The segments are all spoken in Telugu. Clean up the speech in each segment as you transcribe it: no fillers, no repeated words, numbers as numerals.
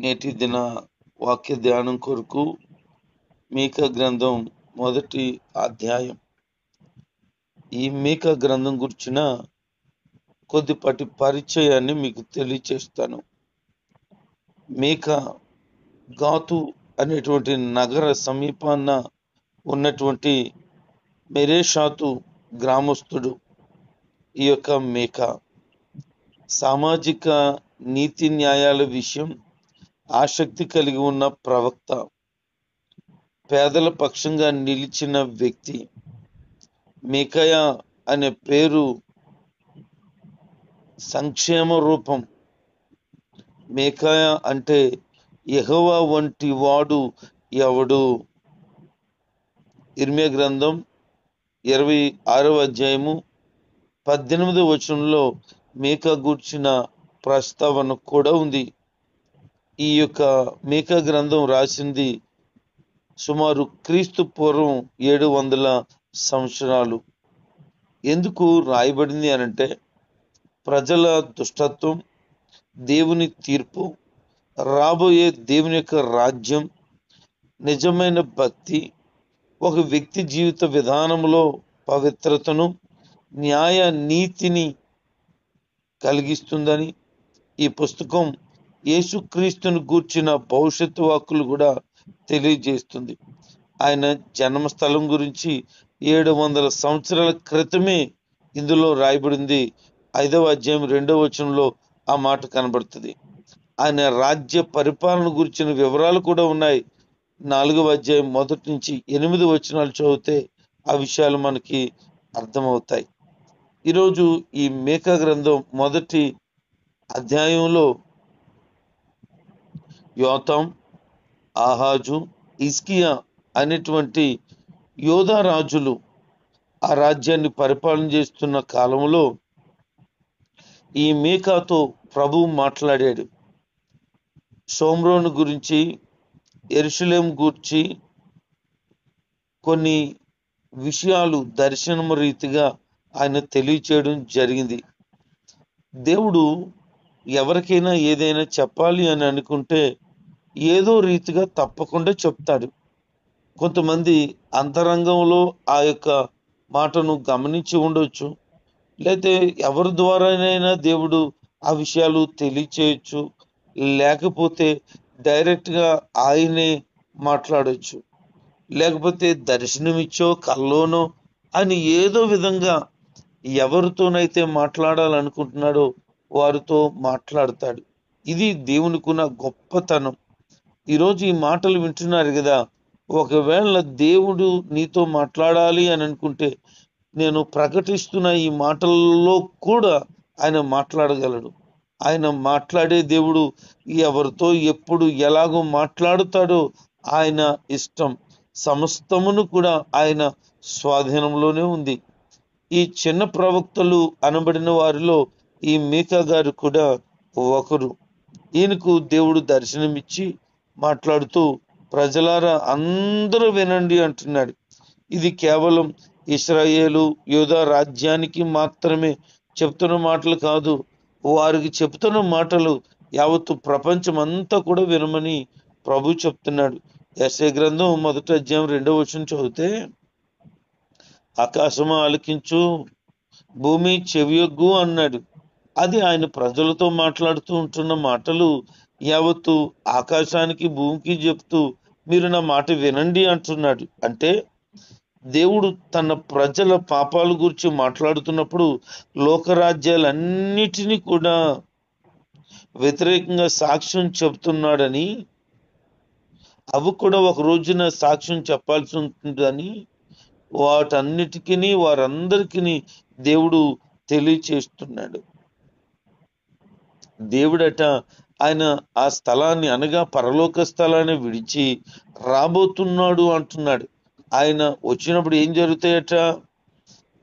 నేటి దిన వాక్య ధ్యానం కొరకు మీకా గ్రంథం మొదటి అధ్యాయం. ఈ మీకా గ్రంథం గురించిన కొద్దిపాటి పరిచయాన్ని మీకు తెలియచేస్తాను. మీకా గాతు అనేటువంటి నగర సమీపాన ఉన్నటువంటి మెరేషాతు గ్రామస్తుడు. ఈ యొక్క మీకా సామాజిక నీతి న్యాయాల విషయం ఆసక్తి కలిగి ఉన్న ప్రవక్త, పేదల పక్షంగా నిలిచిన వ్యక్తి. మీకాయా అనే పేరు సంక్షేమ రూపం. మీకాయా అంటే యెహోవా వంటి వాడు ఎవడు. ఇర్మియా గ్రంథం 26వ అధ్యాయము 18వ వచనంలో మీకా గూర్చిన ప్రస్తావన కూడా ఉంది. ఈ యొక్క మీకా గ్రంథం రాసింది సుమారు క్రీస్తు పూర్వం 700 సంవత్సరాలు. ఎందుకు రాయబడింది అనంటే, ప్రజల దుష్టత్వం, దేవుని తీర్పు, రాబోయే దేవుని యొక్క రాజ్యం, నిజమైన భక్తి, ఒక వ్యక్తి జీవిత విధానంలో పవిత్రతను, న్యాయ నీతిని కలిగిస్తుందని ఈ పుస్తకం యేసుక్రీస్తును గూర్చిన భవిష్యత్తు వాక్కులు కూడా తెలియజేస్తుంది. ఆయన జన్మస్థలం గురించి 700 సంవత్సరాల క్రితమే ఇందులో రాయబడింది. 5వ అధ్యాయం 2వ వచనంలో ఆ మాట కనబడుతుంది. ఆయన రాజ్య పరిపాలన గురించిన వివరాలు కూడా ఉన్నాయి. 4వ అధ్యాయం 1 నుంచి 8 వచనాలు చదివితే ఆ విషయాలు మనకి అర్థమవుతాయి. ఈరోజు ఈ మీకా గ్రంథం మొదటి అధ్యాయంలో యోతాం, ఆహాజు, హిజ్కియా అనేటువంటి యోధా రాజులు ఆ రాజ్యాన్ని పరిపాలన చేస్తున్న కాలంలో ఈ మీకాతో ప్రభువు మాట్లాడాడు. షోమ్రోను గురించి, యెరూషలేము గురించి కొన్ని విషయాలు దర్శనం రీతిగా ఆయన తెలియచేయడం జరిగింది. దేవుడు ఎవరికైనా ఏదైనా చెప్పాలి అని అనుకుంటే ఏదో రీతిగా తప్పకుండా చెప్తాడు. కొంతమంది అంతరంగంలో ఆ యొక్క మాటను గమనించి ఉండొచ్చు, లేకపోతే ఎవరి ద్వారానైనా దేవుడు ఆ విషయాలు తెలియచేయచ్చు, లేకపోతే డైరెక్ట్గా ఆయనే మాట్లాడొచ్చు, లేకపోతే దర్శనమిచ్చో కల్లోనో అని ఏదో విధంగా ఎవరితోనైతే మాట్లాడాలనుకుంటున్నాడో వారితో మాట్లాడతాడు. ఇది దేవునికున్న గొప్పతనం. ఈరోజు ఈ మాటలు వింటున్నారు కదా, ఒకవేళ దేవుడు నీతో మాట్లాడాలి అని అనుకుంటే నేను ప్రకటిస్తున్న ఈ మాటల్లో కూడా ఆయన మాట్లాడగలడు. ఆయన మాట్లాడే దేవుడు ఎవరితో ఎప్పుడు ఎలాగో మాట్లాడుతాడో ఆయన ఇష్టం. సమస్తమును కూడా ఆయన స్వాధీనంలోనే ఉంది. ఈ చిన్న ప్రవక్తలు అనబడిన వారిలో ఈ మీకా గారు కూడా ఒకరు. ఈయనకు దేవుడు దర్శనమిచ్చి మాట్లాడుతూ, ప్రజలారా అందరూ వినండి అంటున్నాడు. ఇది కేవలం ఇశ్రాయేలు యూదా రాజ్యానికి మాత్రమే చెప్తున్న మాటలు కాదు, వారికి చెప్తున్న మాటలు యావత్తు ప్రపంచం అంతా కూడా వినమని ప్రభు చెప్తున్నాడు. యెషయా గ్రంథం 1వ అధ్యాయం 2వ వచనం చదివితే, ఆకాశము ఆలకించు, భూమి చెవియొగ్గు అన్నాడు. అది ఆయన ప్రజలతో మాట్లాడుతూ ఉంటున్న మాటలు యావత్తు ఆకాశానికి భూమికి చెప్తూ మీరు నా మాట వినండి అంటున్నాడు. అంటే దేవుడు తన ప్రజల పాపాల గురించి మాట్లాడుతున్నప్పుడు లోకరాజ్యాలన్నిటినీ కూడా వ్యతిరేకంగా సాక్ష్యం చెబుతున్నాడని, అవి కూడా ఒక రోజున సాక్ష్యం చెప్పాల్సి ఉంటుందని వాటన్నిటికీ వారందరికీ దేవుడు తెలియచేస్తున్నాడు. దేవుడట ఆయన ఆ స్థలాన్ని అనగా పరలోక స్థలాన్ని విడిచి రాబోతున్నాడు అంటున్నాడు. ఆయన వచ్చినప్పుడు ఏం జరుగుతాయట?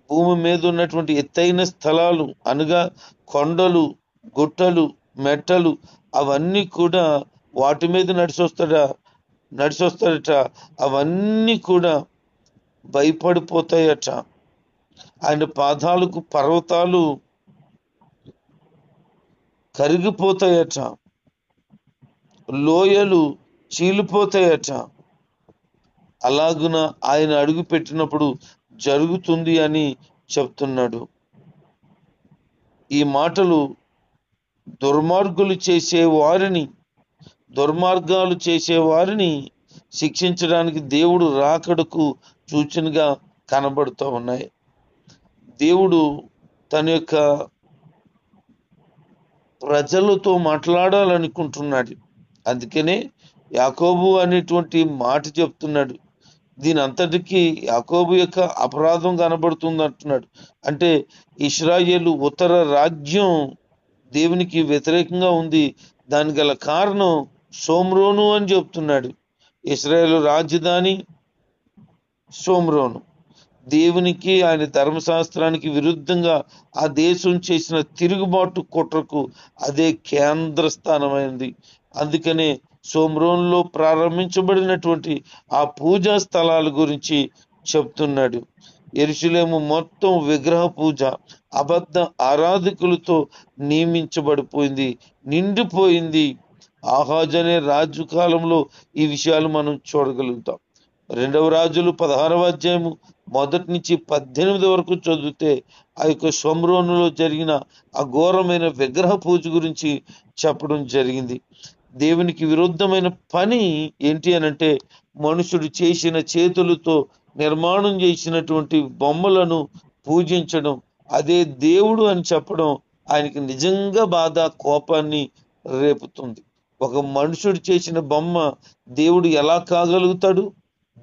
భూమి మీద ఉన్నటువంటి ఎత్తైన స్థలాలు అనగా కొండలు, గుట్టలు, మెట్టలు అవన్నీ కూడా వాటి మీద నడిచొస్తాడట. అవన్నీ కూడా భయపడిపోతాయట. ఆయన పాదాలకు పర్వతాలు కరిగిపోతాయట. లోయలు చీలిపోతాయట. అలాగున ఆయన అడుగు పెట్టినప్పుడు జరుగుతుంది అని చెప్తున్నాడు. ఈ మాటలు దుర్మార్గాలు చేసే వారిని శిక్షించడానికి దేవుడు రాకడకు సూచనగా కనబడుతూ ఉన్నాయి. దేవుడు తన యొక్క ప్రజలతో మాట్లాడాలనుకుంటున్నాడు. అందుకనే యాకోబు అనేటువంటి మాట చెప్తున్నాడు. దీని అంతటికీ యాకోబు యొక్క అపరాధం కనబడుతుంది అంటున్నాడు. అంటే ఇశ్రాయేలు ఉత్తర రాజ్యం దేవునికి వ్యతిరేకంగా ఉంది. దానికి గల కారణం షోమ్రోను అని చెప్తున్నాడు. ఇశ్రాయేలు రాజధాని షోమ్రోను. దేవునికి ఆయన ధర్మశాస్త్రానికి విరుద్ధంగా ఆ దేశం చేసిన తిరుగుబాటు కుట్రకు అదే కేంద్ర స్థానమైంది. అందుకనే షోమ్రోన్లో ప్రారంభించబడినటువంటి ఆ పూజా స్థలాల గురించి చెప్తున్నాడు. యెరూషలేము మొత్తం విగ్రహ పూజ, అబద్ధ ఆరాధకులతో నియమించబడిపోయింది, నిండిపోయింది. ఆహాజు అనే రాజు కాలంలో ఈ విషయాలు మనం చూడగలుగుతాం. 2వ రాజులు 16వ అధ్యాయము 1 నుంచి 18 వరకు చదివితే ఆ యొక్క షోమ్రోనులో జరిగిన అఘోరమైన విగ్రహ పూజ గురించి చెప్పడం జరిగింది. దేవునికి విరుద్ధమైన పని ఏంటి అనంటే మనుషుడు చేసిన చేతులతో నిర్మాణం చేసినటువంటి బొమ్మలను పూజించడం. అదే దేవుడు అని చెప్పడం ఆయనకి నిజంగా బాధ, కోపాన్ని రేపుతుంది. ఒక మనుషుడు చేసిన బొమ్మ దేవుడు ఎలా కాగలుగుతాడు?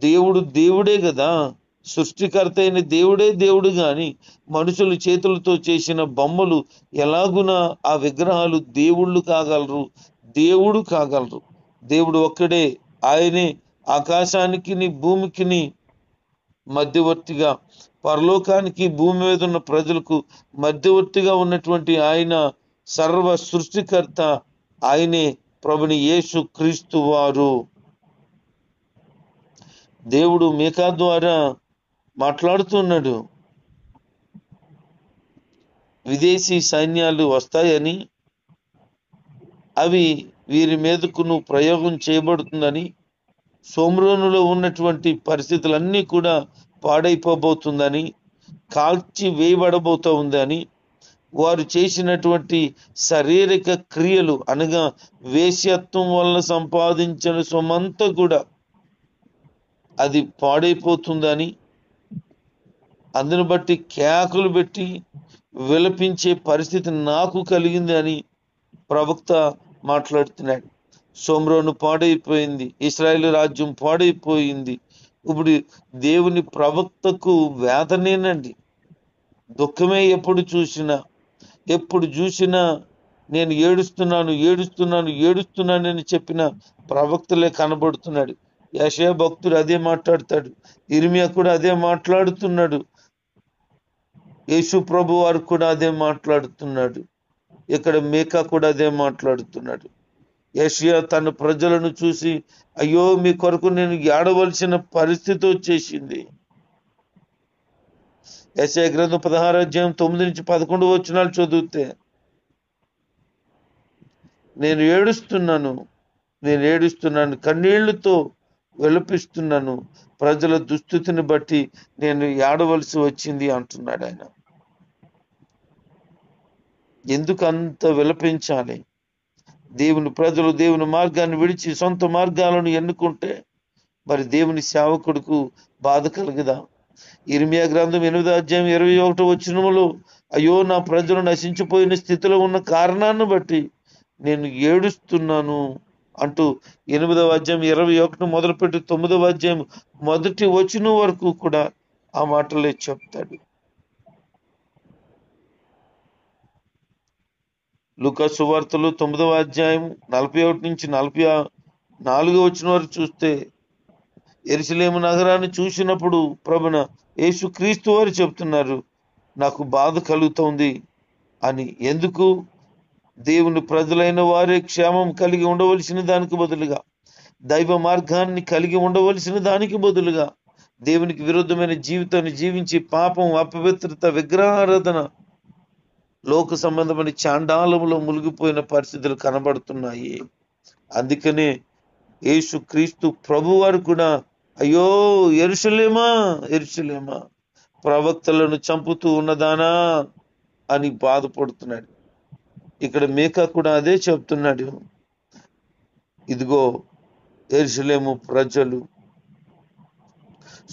దేవుడు దేవుడే కదా, సృష్టికర్త అయిన దేవుడే దేవుడు గాని మనుషులు చేతులతో చేసిన బొమ్మలు ఎలాగున ఆ విగ్రహాలు దేవుళ్ళు కాగలరు? దేవుడు కాగలరు. దేవుడు ఒక్కడే. ఆయనే ఆకాశానికి భూమికి మధ్యవర్తిగా, పరలోకానికి భూమి మీద ఉన్న ప్రజలకు మధ్యవర్తిగా ఉన్నటువంటి ఆయన సర్వ సృష్టికర్త. ఆయనే ప్రభుని యేసు క్రీస్తు వారు. దేవుడు మీకా ద్వారా మాట్లాడుతున్నాడు. విదేశీ సైన్యాలు వస్తాయని, అవి వీరి మీదకు ప్రయోగం చేయబడుతుందని, షోమ్రోనులో ఉన్నటువంటి పరిస్థితులన్నీ కూడా పాడైపోబోతుందని, కాల్చి వేయబడబోతూ ఉందని, వారు చేసినటువంటి శారీరక క్రియలు అనగా వేశ్యత్వం వలన సంపాదించిన సొమ్మంతా కూడా అది పాడైపోతుందని, అందును బట్టి కేకలు పెట్టి విలపించే పరిస్థితి నాకు కలిగింది అని ప్రవక్త మాట్లాడుతున్నాడు. షోమ్రోను పాడైపోయింది, ఇశ్రాయేలు రాజ్యం పాడైపోయింది. ఇప్పుడు దేవుని ప్రవక్తకు వేదనేనండి, దుఃఖమే. ఎప్పుడు చూసినా నేను ఏడుస్తున్నానని చెప్పిన ప్రవక్తలే కనబడుతున్నాడు. యెషయా భక్తుడు అదే మాట్లాడతాడు, ఇర్మియా కూడా అదే మాట్లాడుతున్నాడు, యేసు ప్రభు వారు కూడా అదే మాట్లాడుతున్నాడు, ఇక్కడ మీకా కూడా అదే మాట్లాడుతున్నాడు. యెషయా తన ప్రజలను చూసి, అయ్యో మీ కొరకు నేను ఏడవలసిన పరిస్థితి వచ్చేసింది. యెషయా గ్రంథం 16వ అధ్యాయం 9 నుంచి 11 వచనాలు చదివితే, నేను ఏడుస్తున్నాను, కన్నీళ్లతో విలపిస్తున్నాను, ప్రజల దుస్థితిని బట్టి నేను ఏడవలసి వచ్చింది అంటున్నాడు ఆయన. ఎందుకు అంత విలపించాలి? దేవుని ప్రజలు దేవుని మార్గాన్ని విడిచి సొంత మార్గాలను ఎన్నుకుంటే మరి దేవుని సేవకుడుకు బాధ కలగదా? ఇర్మియా గ్రంథం 8వ అధ్యాయం 21వ వచనములో, అయ్యో నా ప్రజలు నశించిపోయిన స్థితిలో ఉన్న కారణాన్ని బట్టి నేను ఏడుస్తున్నాను అంటూ 8వ అధ్యాయం 21 మొదలుపెట్టి 9వ అధ్యాయం 1వ వచనం వరకు కూడా ఆ మాటలే చెప్తాడు. లూకా సువార్తలు 9వ అధ్యాయం 41 నుంచి 44వ వచనం వరకు చూస్తే, యెరూషలేము నగరాన్ని చూసినప్పుడు ప్రభున యేసు క్రీస్తు వారు చెప్తున్నారు, నాకు బాధ కలుగుతోంది అని. ఎందుకు? దేవుని ప్రజలైన వారే క్షేమం కలిగి ఉండవలసిన దానికి బదులుగా, దైవ మార్గాన్ని కలిగి ఉండవలసిన దానికి బదులుగా దేవునికి విరుద్ధమైన జీవితాన్ని జీవించి పాపం, అపవిత్రత, విగ్రహారాధన, లోక సంబంధమైన చాండాలములో మునిగిపోయిన పరిస్థితులు కనబడుతున్నాయి. అందుకనే యేసు క్రీస్తు ప్రభువారు కూడా అయ్యో యెరూషలేమా యెరూషలేమా, ప్రవక్తలను చంపుతూ ఉన్నదానా అని బాధపడుతున్నాడు. ఇక్కడ మీకా కూడా అదే చెప్తున్నాడు. ఇదిగో యెరూషలేము ప్రజలు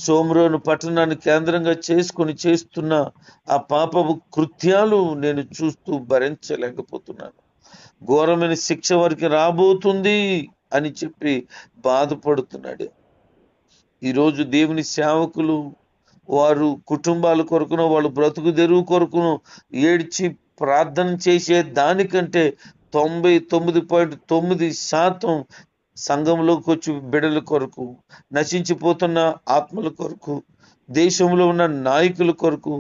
షోమ్రోను పట్టణాన్ని కేంద్రంగా చేసుకొని చేస్తున్న ఆ పాపపు కృత్యాలు నేను చూస్తూ భరించలేకపోతున్నాను. ఘోరమైన శిక్ష వారికి రాబోతుంది అని చెప్పి బాధపడుతున్నాడు. ఈరోజు దేవుని సేవకులు వారు కుటుంబాల కొరకును, వాళ్ళు బ్రతుకు తెరువు కొరకును ఏడ్చి ప్రార్థన చేసే దానికంటే 99.9% సంఘంలోకి వచ్చి బిడ్డల కొరకు, నశించిపోతున్న ఆత్మల కొరకు, దేశంలో ఉన్న నాయకుల కొరకు,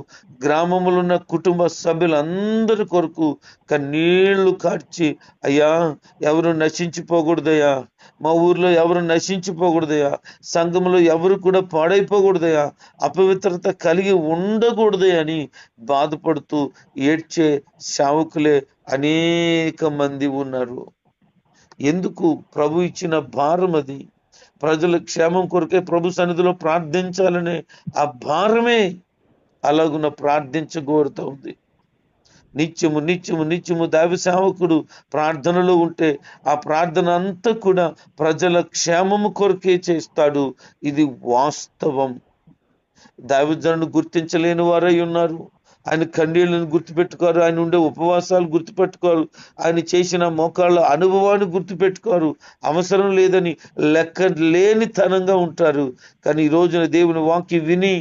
గ్రామంలో ఉన్న కుటుంబ సభ్యులందరి కొరకు కన్నీళ్లు కార్చి, అయ్యా ఎవరు నశించిపోకూడదయ్యా, మా ఊర్లో ఎవరు నశించిపోకూడదయ్యా, సంఘంలో ఎవరు కూడా పాడైపోకూడదయ్యా, అపవిత్రత కలిగి ఉండకూడదయ్యా అని బాధపడుతూ ఏడ్చే సేవకులే అనేక మంది ఉన్నారు. ఎందుకు? ప్రభు ఇచ్చిన భారం అది. ప్రజల క్షేమం కొరకే ప్రభు సన్నిధిలో ప్రార్థించాలనే ఆ భారమే అలాగున ప్రార్థించగోరుతూ ఉంది. నిత్యము నిత్యము నిత్యము దైవ సేవకుడు ప్రార్థనలో ఉంటే ఆ ప్రార్థన అంతా కూడా ప్రజల క్షేమము కొరకే చేస్తాడు. ఇది వాస్తవం. దైవజనుడు గుర్తించలేని వారై ఉన్నారు. ఆయన కన్నీళ్లను గుర్తుపెట్టుకోరు, ఆయన ఉండే ఉపవాసాలు గుర్తుపెట్టుకోరు, ఆయన చేసిన మోకాళ్ళ అనుభవాన్ని గుర్తుపెట్టుకోరు, అవసరం లేదని లెక్క లేనితనంగా ఉంటారు. కానీ ఈ రోజున దేవుని వాక్య విని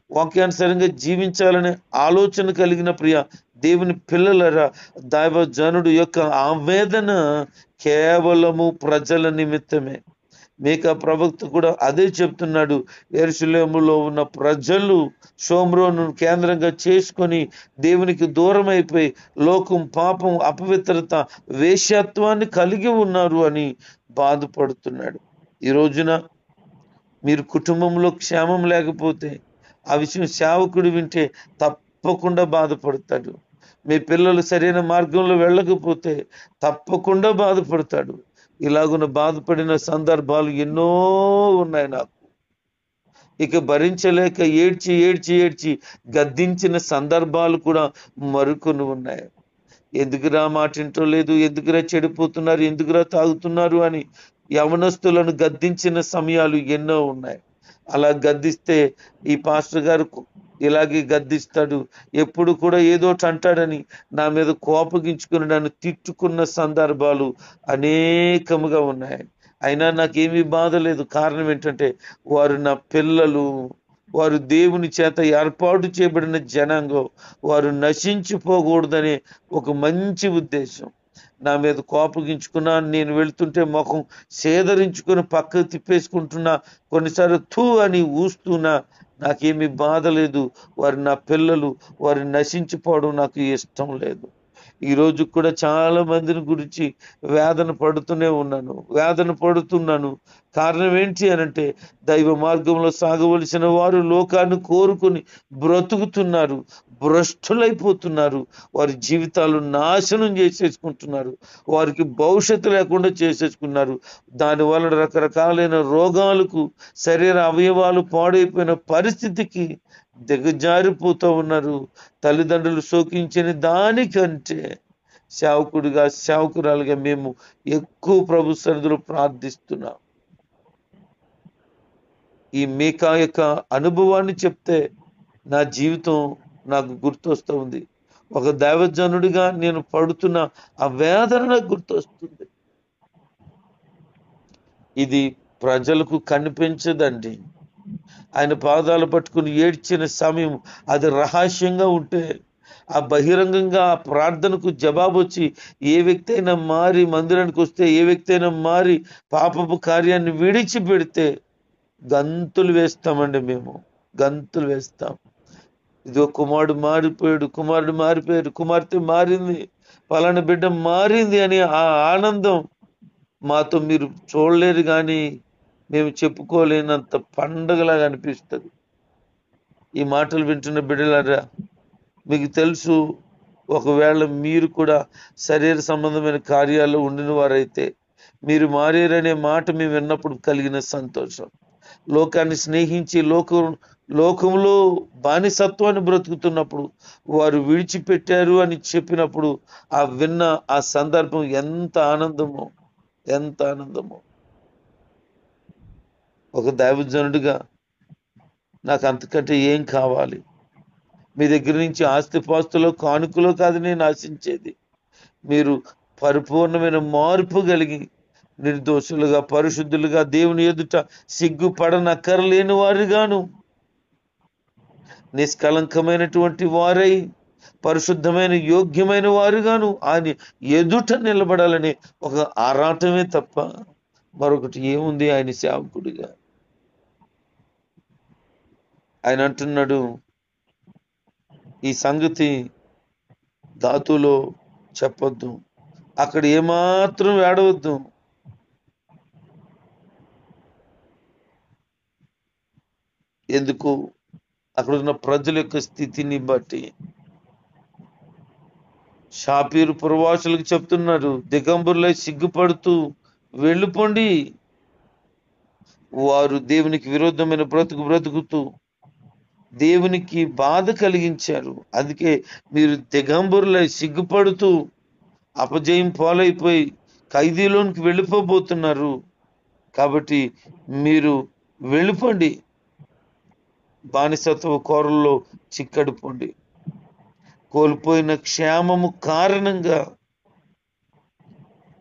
వాక్యానుసారంగా జీవించాలనే ఆలోచన కలిగిన ప్రియ దేవుని పిల్లలరా, దైవజనుడు యొక్క ఆవేదన కేవలము ప్రజల నిమిత్తమే. మీకా ప్రవక్త కూడా అదే చెప్తున్నాడు. యెరూషలేములో ఉన్న ప్రజలు షోమ్రోను కేంద్రంగా చేసుకొని దేవునికి దూరం అయిపోయి లోకం, పాపం, అపవిత్రత, వేశ్యత్వాన్ని కలిగి ఉన్నారు అని బాధపడుతున్నాడు. ఈ రోజున మీరు కుటుంబంలో క్షేమం లేకపోతే ఆ విషయం సేవకుడు వింటే తప్పకుండా బాధపడతాడు. మీ పిల్లలు సరైన మార్గంలో వెళ్ళకపోతే తప్పకుండా బాధపడతాడు. ఇలాగున బాధపడిన సందర్భాలు ఎన్నో ఉన్నాయి నాకు. ఇక భరించలేక ఏడ్చి ఏడ్చి ఏడ్చి గద్దించిన సందర్భాలు కూడా మరికొన్ని ఉన్నాయి. ఎందుకురా మాటింటో లేదు, ఎందుకురా చెడిపోతున్నారు, ఎందుకురా తాగుతున్నారు అని యవనస్తులను గద్దించిన సమయాలు ఎన్నో ఉన్నాయి. అలా గద్దిస్తే ఈ పాస్టర్ గారు ఇలాగే గద్దిస్తాడు, ఎప్పుడు కూడా ఏదోటి అంటాడని నా మీద కోపగించుకుని నన్ను తిట్టుకున్న సందర్భాలు అనేకముగా ఉన్నాయి. అయినా నాకేమీ బాధ లేదు. కారణం ఏంటంటే వారు నా పిల్లలు, వారు దేవుని చేత ఏర్పాటు చేయబడిన జనాంగం, వారు నశించిపోకూడదనే ఒక మంచి ఉద్దేశం. నా మీద కోపగించుకున్నా, నేను వెళ్తుంటే ముఖం సేదరించుకుని పక్కకు తిప్పేసుకుంటున్నా, కొన్నిసార్లు థూ అని ఊస్తున్నా, నాకేమీ బాధ లేదు. వారు నా పిల్లలు, వారు నశించిపోవడం నాకు ఇష్టం లేదు. ఈరోజు కూడా చాలా మందిని గురించి వేదన పడుతున్నాను. కారణం ఏంటి అనంటే దైవ మార్గంలో సాగవలసిన వారు లోకాన్ని కోరుకొని బ్రతుకుతున్నారు, భ్రష్టులైపోతున్నారు, వారి జీవితాలు నాశనం చేసేసుకుంటున్నారు, వారికి భవిష్యత్తు లేకుండా చేసేసుకున్నారు. దానివల్ల రకరకాలైన రోగాలకు, శరీర అవయవాలు పాడైపోయిన పరిస్థితికి దిగజారిపోతూ ఉన్నారు. తల్లిదండ్రులు శోకించిన దానికంటే సేవకురాలుగా మేము ఎక్కువ ప్రభు సన్నిధిలో ప్రార్థిస్తున్నాం. ఈ మీకా యొక్క అనుభవాన్ని చెప్తే నా జీవితం నాకు గుర్తొస్తూ ఉంది. ఒక దైవజనుడిగా నేను పడుతున్న ఆ వేదన నాకు గుర్తొస్తుంది. ఇది ప్రజలకు కనిపించదండి. ఆయన పాదాలు పట్టుకుని ఏడ్చిన సమయం అది రహస్యంగా ఉంటే, ఆ బహిరంగంగా ఆ ప్రార్థనకు జవాబు వచ్చి ఏ వ్యక్తి అయినా మారి మందిరానికి వస్తే, ఏ వ్యక్తి అయినా మారి పాపపు కార్యాన్ని విడిచిపెడితే గంతులు వేస్తామండి. మేము గంతులు వేస్తాం. ఇదిగో కుమారుడు మారిపోయాడు, కుమార్తె మారింది, పలానా బిడ్డ మారింది అని ఆ ఆనందం మాతో మీరు చూడలేరు, కానీ మేము చెప్పుకోలేనంత పండగలాగా అనిపిస్తుంది. ఈ మాటలు వింటున్న బిడ్డలారా, మీకు తెలుసు, ఒకవేళ మీరు కూడా శరీర సంబంధమైన కార్యాల్లో ఉండిన వారైతే మీరు మారారనే మాట మేము విన్నప్పుడు కలిగిన సంతోషం. లోకాన్ని స్నేహించి లోకంలో బానిసత్వాన్ని బ్రతుకుతున్నప్పుడు వారు విడిచిపెట్టారు అని చెప్పినప్పుడు ఆ విన్న ఆ సందర్భం ఎంత ఆనందమో, ఎంత ఆనందమో. ఒక దైవజనుడిగా నాకు అంతకంటే ఏం కావాలి? మీ దగ్గర నుంచి ఆస్తిపాస్తులో కానుకలో కాదు నేను ఆశించేది. మీరు పరిపూర్ణమైన మార్పు కలిగి నిర్దోషులుగా, పరిశుద్ధులుగా, దేవుని ఎదుట సిగ్గుపడనక్కరలేని వారుగాను, నిష్కలంకమైనటువంటి వారై పరిశుద్ధమైన యోగ్యమైన వారుగాను ఆయన ఎదుట నిలబడాలనే ఒక ఆరాటమే తప్ప మరొకటి ఏముంది ఆయన సేవకుడిగా? ఆయన అంటున్నాడు, ఈ సంగతి ధాతులో చెప్పొద్దు, అక్కడ ఏమాత్రం ఏడవద్దు. ఎందుకు? అక్కడ ఉన్న ప్రజల యొక్క స్థితిని బట్టి. షాపీరు పురవాసులకు చెప్తున్నారు, దిగంబరులై సిగ్గుపడుతూ వెళ్ళిపోండి. వారు దేవునికి విరోధమైన బ్రతుకుతూ దేవునికి బాధ కలిగించారు. అందుకే మీరు దిగంబరులై సిగ్గుపడుతూ అపజయం పాలైపోయి ఖైదీలోనికి వెళ్ళిపోబోతున్నారు. కాబట్టి మీరు వెళ్ళిపోండి, బానిసత్వ కోరల్లో చిక్కడిపోండి. కోల్పోయిన క్షేమము కారణంగా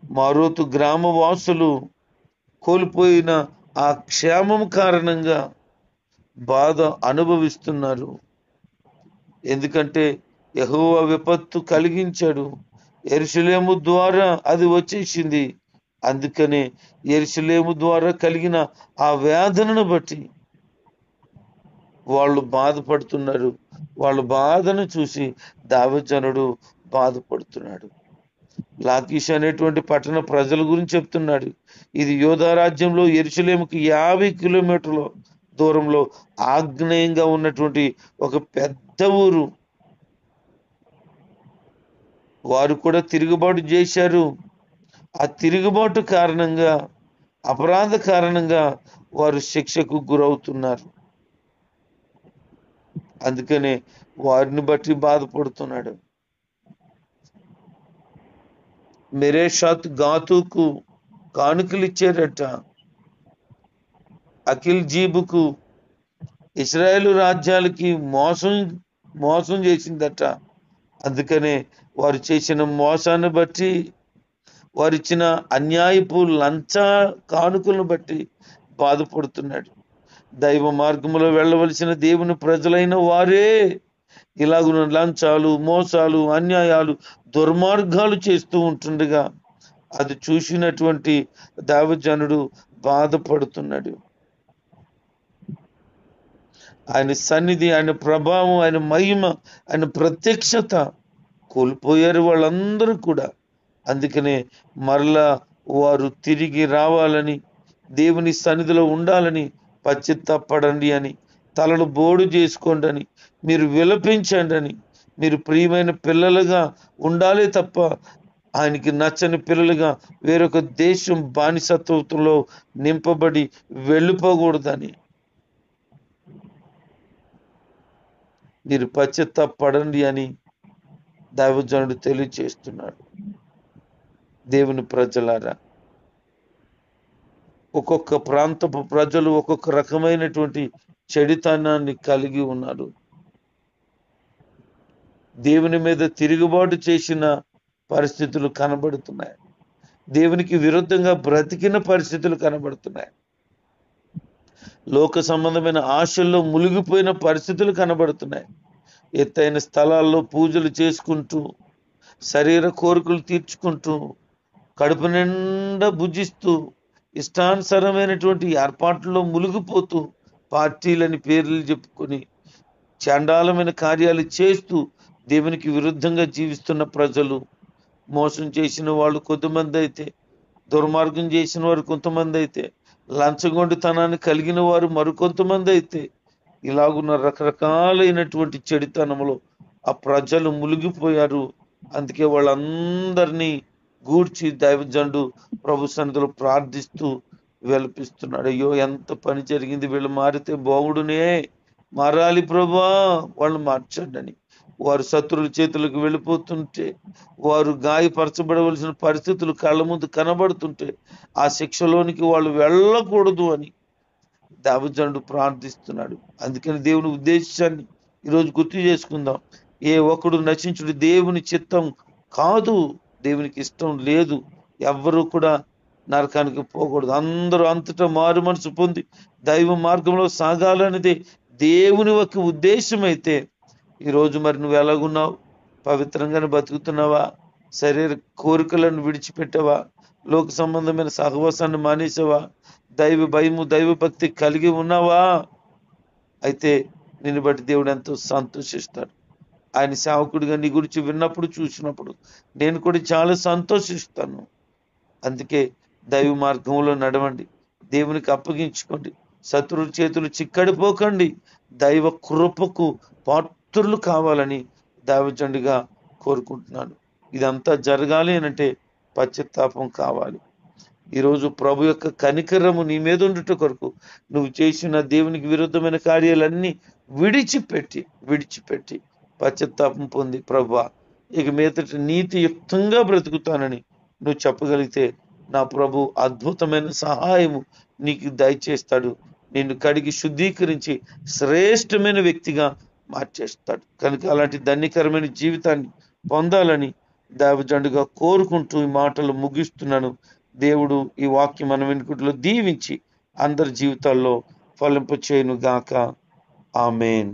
మారోతు గ్రామవాసులు కోల్పోయిన ఆ క్షేమము కారణంగా బాధ అనుభవిస్తున్నారు. ఎందుకంటే యెహోవా విపత్తు కలిగించాడు, యెరూషలేము ద్వారా అది వచ్చేసింది. అందుకనే యెరూషలేము ద్వారా కలిగిన ఆ వేదనను బట్టి వాళ్ళు బాధపడుతున్నారు. వాళ్ళ బాధను చూసి దావీదు బాధపడుతున్నాడు. లాకీష్ అనేటువంటి పట్టణ ప్రజల గురించి చెప్తున్నాడు. ఇది యోధా రాజ్యంలో యెరూషలేముకి 50 కిలోమీటర్ల దూరంలో ఆగ్నేయంగా ఉన్నటువంటి ఒక పెద్ద ఊరు. వారు కూడా తిరుగుబాటు చేశారు. ఆ తిరుగుబాటు కారణంగా, అపరాధ కారణంగా వారు శిక్షకు గురవుతున్నారు. అందుకనే వారిని బట్టి బాధపడుతున్నాడు. మెరేషాత్ గాతుకు కానుకలు ఇచ్చారట. అఖిల్ జీబుకు ఇశ్రాయేలు రాజ్యాలకి మోసం చేసిందట. అందుకనే వారు చేసిన మోసాన్ని బట్టి, వారిచ్చిన అన్యాయపు లంచ కానుకలను బట్టి బాధపడుతున్నాడు. దైవ మార్గంలో వెళ్ళవలసిన దేవుని ప్రజలైన వారే ఇలాగున్న లంచాలు, మోసాలు, అన్యాయాలు, దుర్మార్గాలు చేస్తూ ఉంటుండగా అది చూసినటువంటి దావీదు బాధపడుతున్నాడు. ఆయన సన్నిధి, ఆయన ప్రభావం, ఆయన మహిమ, ఆయన ప్రత్యక్షత కోల్పోయారు వాళ్ళందరూ కూడా. అందుకనే మరలా వారు తిరిగి రావాలని, దేవుని సన్నిధిలో ఉండాలని, పశ్చాత్తాపడండి అని, తలలు బోడు చేసుకోండి అని, మీరు విలపించండి అని, మీరు ప్రియమైన పిల్లలుగా ఉండాలి తప్ప ఆయనకి నచ్చని పిల్లలుగా వేరొక దేశం బానిసత్వంలో నింపబడి వెళ్ళిపోకూడదని మీరు పశ్చాత్తాపడండి అని దైవజనుడు తెలియచేస్తున్నాడు. దేవుని ప్రజలారా, ఒక్కొక్క ప్రాంతపు ప్రజలు ఒక్కొక్క రకమైనటువంటి చెడితనాన్ని కలిగి ఉన్నారు. దేవుని మీద తిరుగుబాటు చేసిన పరిస్థితులు కనబడుతున్నాయి. దేవునికి విరుద్ధంగా బ్రతికిన పరిస్థితులు కనబడుతున్నాయి. లోక సంబంధమైన ఆశల్లో మునిగిపోయిన పరిస్థితులు కనబడుతున్నాయి. ఎత్తైన స్థలాల్లో పూజలు చేసుకుంటూ, శరీర కోరికలు తీర్చుకుంటూ, కడుపు నిండా భుజిస్తూ, ఇష్టానుసారమైనటువంటి ఏర్పాట్లలో మునిగిపోతూ, పార్టీలని పేర్లు చెప్పుకొని చండాలమైన కార్యాలు చేస్తూ దేవునికి విరుద్ధంగా జీవిస్తున్న ప్రజలు, మోసం చేసిన వాళ్ళు కొంతమంది అయితే, దుర్మార్గం చేసిన వారు కొంతమంది అయితే, లంచగొండితనాన్ని కలిగిన వారు మరికొంతమంది అయితే, ఇలాగున్న రకరకాలైనటువంటి చెడుతనంలో ఆ ప్రజలు మునిగిపోయారు. అందుకే వాళ్ళందరినీ గూర్చి దైవజనుడు ప్రభు సన్నిధిలో ప్రార్థిస్తూ విలపిస్తున్నాడు. అయ్యో ఎంత పని జరిగింది, వీళ్ళు మారితే బాగుడునే, మారాలి ప్రభా, వాళ్ళు మార్చండి అని. వారు శత్రువుల చేతులకు వెళ్ళిపోతుంటే, వారు గాయపరచబడవలసిన పరిస్థితులు కళ్ళ ముందు కనబడుతుంటే ఆ శిక్షలోనికి వాళ్ళు వెళ్ళకూడదు అని దైవజనుడు ప్రార్థిస్తున్నాడు. అందుకని దేవుని ఉద్దేశాన్ని ఈరోజు గుర్తు చేసుకుందాం. ఏ ఒక్కడు నశించుడు దేవుని చిత్తం కాదు, దేవునికి ఇష్టం లేదు. ఎవ్వరూ కూడా నరకానికి పోకూడదు. అందరూ అంతటా మారు మనసు పొంది దైవ మార్గంలో సాగాలనేదే దేవుని ఒక ఉద్దేశం అయితే, ఈరోజు మరి నువ్వు ఎలాగున్నావు? పవిత్రంగానే బతుకుతున్నావా? శరీర కోరికలను విడిచిపెట్టావా? లోక సంబంధమైన సహవాసాన్ని మానేసావా? దైవ భయము దైవ భక్తి కలిగి ఉన్నావా? అయితే నిన్ను బట్టి దేవుడు ఎంతో సంతోషిస్తాడు. ఆయన సేవకుడిగా నీ గురించి విన్నప్పుడు చూసినప్పుడు నేను కూడా చాలా సంతోషిస్తాను. అందుకే దైవ మార్గంలో నడవండి, దేవునికి అప్పగించుకోండి, శత్రువుల చేతులు చిక్కడిపోకండి, దైవ కృపకు పాత్రులు కావాలని దైవజనుడిగా కోరుకుంటున్నాను. ఇదంతా జరగాలి అనంటే పశ్చాత్తాపం కావాలి. ఈరోజు ప్రభు యొక్క కనికరము నీ మీద ఉండుట కొరకు నువ్వు చేసిన దేవునికి విరుద్ధమైన కార్యాలన్నీ విడిచిపెట్టి పశ్చాత్తాపం పొంది, ప్రభువా ఇక మీదట నీతియుక్తంగా బ్రతుకుతానని నువ్వు చెప్పగలిగితే నా ప్రభు అద్భుతమైన సహాయము నీకు దయచేస్తాడు. నిన్ను కడిగి శుద్ధీకరించి శ్రేష్టమైన వ్యక్తిగా మార్చేస్తాడు. కనుక అలాంటి ధన్యకరమైన జీవితాన్ని పొందాలని దైవజనుడిగా కోరుకుంటూ ఈ మాటలు ముగిస్తున్నాను. దేవుడు ఈ వాక్యం మన వెనుకట్లో దీవించి అందరి జీవితాల్లో ఫలింపచేయును గాక. ఆమేన్.